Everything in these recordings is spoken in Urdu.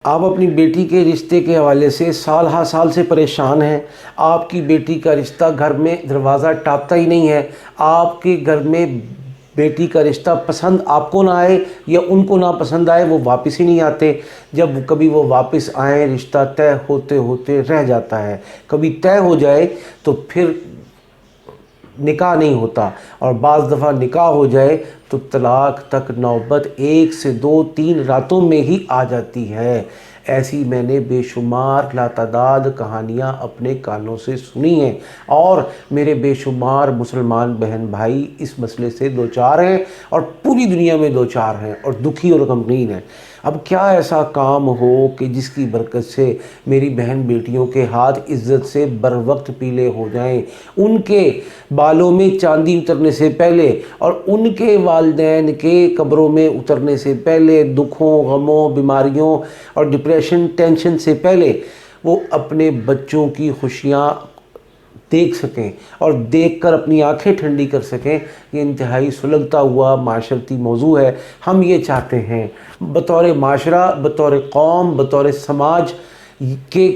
آپ اپنی بیٹی کے رشتے کے حوالے سے سال ہر سال سے پریشان ہیں۔ آپ کی بیٹی کا رشتہ گھر میں دروازہ ٹاپتا ہی نہیں ہے۔ آپ کے گھر میں بیٹی کا رشتہ پسند آپ کو نہ آئے یا ان کو نہ پسند آئے، وہ واپس ہی نہیں آتے۔ جب کبھی وہ واپس آئیں، رشتہ طے ہوتے ہوتے رہ جاتا ہے۔ کبھی طے ہو جائے تو پھر نکاح نہیں ہوتا، اور بعض دفعہ نکاح ہو جائے تو طلاق تک نوبت 1 سے 2 3 راتوں میں ہی آ جاتی ہے۔ ایسی میں نے بے شمار لاتعداد کہانیاں اپنے کانوں سے سنی ہیں، اور میرے بے شمار مسلمان بہن بھائی اس مسئلے سے دوچار ہیں، اور پوری دنیا میں دوچار ہیں اور دکھی اور غمگین ہیں۔ اب کیا ایسا کام ہو کہ جس کی برکت سے میری بہن بیٹیوں کے ہاتھ عزت سے بر وقت پیلے ہو جائیں، ان کے بالوں میں چاندی اترنے سے پہلے اور ان کے والدین کے قبروں میں اترنے سے پہلے، دکھوں، غموں، بیماریوں اور ڈپریشن، ٹینشن سے پہلے وہ اپنے بچوں کی خوشیاں دیکھ سکیں اور دیکھ کر اپنی آنکھیں ٹھنڈی کر سکیں۔ یہ انتہائی سلگتا ہوا معاشرتی موضوع ہے۔ ہم یہ چاہتے ہیں بطور معاشرہ، بطور قوم، بطور سماج کہ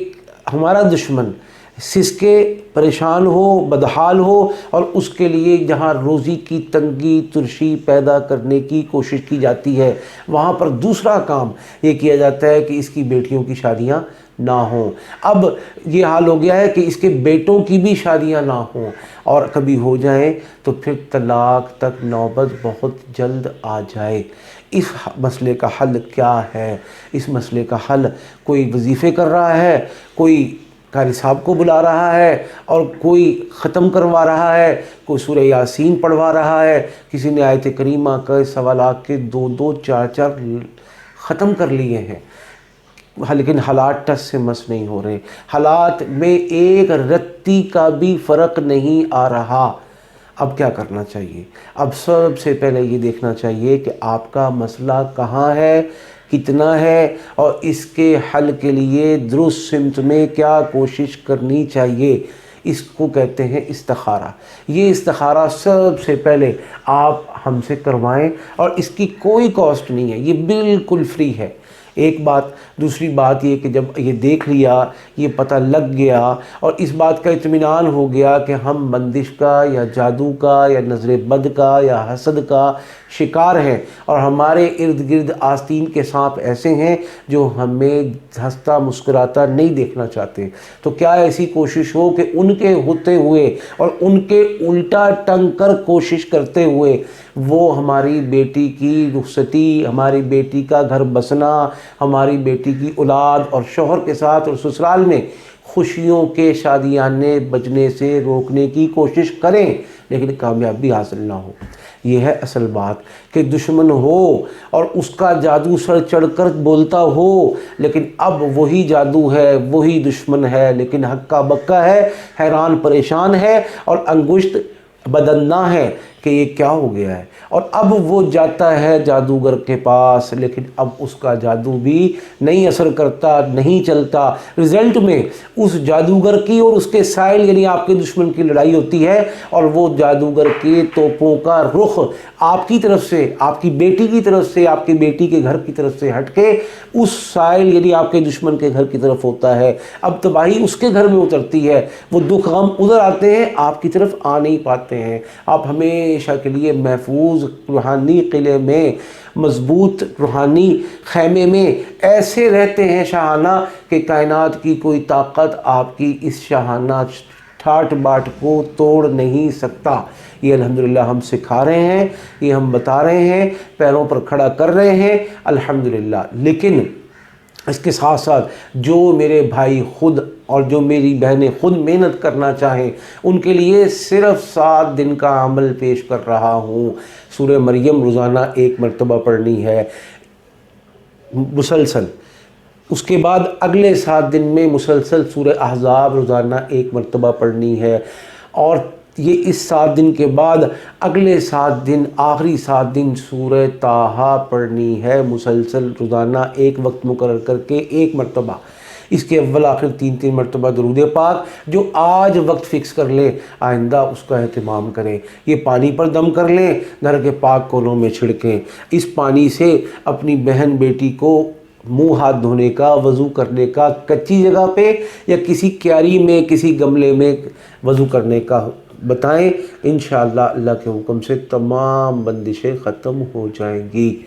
ہمارا دشمن سسکے، پریشان ہو، بدحال ہو، اور اس کے لیے جہاں روزی کی تنگی ترشی پیدا کرنے کی کوشش کی جاتی ہے، وہاں پر دوسرا کام یہ کیا جاتا ہے کہ اس کی بیٹیوں کی شادیاں نہ ہوں۔ اب یہ حال ہو گیا ہے کہ اس کے بیٹوں کی بھی شادیاں نہ ہوں، اور کبھی ہو جائیں تو پھر طلاق تک نوبت بہت جلد آ جائے۔ اس مسئلے کا حل کیا ہے؟ اس مسئلے کا حل کوئی وظیفے کر رہا ہے، کوئی قاری صاحب کو بلا رہا ہے، اور کوئی ختم کروا رہا ہے، کوئی سورہ یاسین پڑھوا رہا ہے، کسی نے آیت کریمہ کا 1.25 لاکھ کے 2 4 ختم کر لیے ہیں، لیکن حالات ٹس سے مس نہیں ہو رہے۔ حالات میں ایک رتی کا بھی فرق نہیں آ رہا۔ اب کیا کرنا چاہیے؟ اب سب سے پہلے یہ دیکھنا چاہیے کہ آپ کا مسئلہ کہاں ہے، کتنا ہے، اور اس کے حل کے لیے درست سمت میں کیا کوشش کرنی چاہیے۔ اس کو کہتے ہیں استخارہ۔ یہ استخارہ سب سے پہلے آپ ہم سے کروائیں، اور اس کی کوئی کاسٹ نہیں ہے، یہ بالکل فری ہے۔ ایک بات۔ دوسری بات یہ کہ جب یہ دیکھ لیا، یہ پتہ لگ گیا، اور اس بات کا اطمینان ہو گیا کہ ہم بندش کا یا جادو کا یا نظر بد کا یا حسد کا شکار ہیں، اور ہمارے ارد گرد آستین کے سانپ ایسے ہیں جو ہمیں ہنستا مسکراتا نہیں دیکھنا چاہتے، تو کیا ایسی کوشش ہو کہ ان کے ہوتے ہوئے اور ان کے الٹا ٹنگ کر کوشش کرتے ہوئے وہ ہماری بیٹی کی رخصتی، ہماری بیٹی کا گھر بسنا، ہماری بیٹی کی اولاد اور شوہر کے ساتھ اور سسرال میں خوشیوں کے شادیانے بجنے سے روکنے کی کوشش کریں، لیکن کامیابی حاصل نہ ہو۔ یہ ہے اصل بات کہ دشمن ہو اور اس کا جادو سر چڑھ کر بولتا ہو، لیکن اب وہی جادو ہے، وہی دشمن ہے، لیکن ہکا بکا ہے، حیران پریشان ہے، اور انگشت بدننا ہے کہ یہ کیا ہو گیا ہے۔ اور اب وہ جاتا ہے جادوگر کے پاس، لیکن اب اس کا جادو بھی نہیں اثر کرتا، نہیں چلتا۔ رزلٹ میں اس جادوگر کی اور اس کے سائل یعنی آپ کے دشمن کی لڑائی ہوتی ہے، اور وہ جادوگر کے توپوں کا رخ آپ کی طرف سے، آپ کی بیٹی کی طرف سے، آپ کی بیٹی کے گھر کی طرف سے ہٹ کے اس سائل یعنی آپ کے دشمن کے گھر کی طرف ہوتا ہے۔ اب تباہی اس کے گھر میں اترتی ہے، وہ دکھ غم ادھر آتے ہیں، آپ کی طرف آ نہیں پاتے ہیں۔ آپ ہمیشہ کے لیے محفوظ روحانی قلعے میں، مضبوط روحانی خیمے میں ایسے رہتے ہیں شاہانہ کہ کائنات کی کوئی طاقت آپ کی اس شاہانہ ٹھاٹ باٹ کو توڑ نہیں سکتا۔ یہ الحمدللہ ہم سکھا رہے ہیں، یہ ہم بتا رہے ہیں، پیروں پر کھڑا کر رہے ہیں الحمدللہ۔ لیکن اس کے ساتھ ساتھ جو میرے بھائی خود اور جو میری بہنیں خود محنت کرنا چاہیں، ان کے لیے صرف 7 دن کا عمل پیش کر رہا ہوں۔ سورہ مریم روزانہ 1 مرتبہ پڑھنی ہے مسلسل، اس کے بعد اگلے 7 دن میں مسلسل سورہ احزاب روزانہ 1 مرتبہ پڑھنی ہے، اور یہ اس 7 دن کے بعد اگلے 7 دن، آخری 7 دن سورہ طٰہٰ پڑھنی ہے مسلسل روزانہ 1 وقت مقرر کر کے 1 مرتبہ۔ اس کے اول آخر 3 مرتبہ درود پاک۔ جو آج وقت فکس کر لیں، آئندہ اس کا اہتمام کریں۔ یہ پانی پر دم کر لیں، گھر کے پاک کونوں میں چھڑکیں۔ اس پانی سے اپنی بہن بیٹی کو منہ ہاتھ دھونے کا، وضو کرنے کا کچی جگہ پہ یا کسی کیاری میں کسی گملے میں وضو کرنے کا بتائیں، انشاءاللہ اللہ کے حکم سے تمام بندشیں ختم ہو جائیں گی۔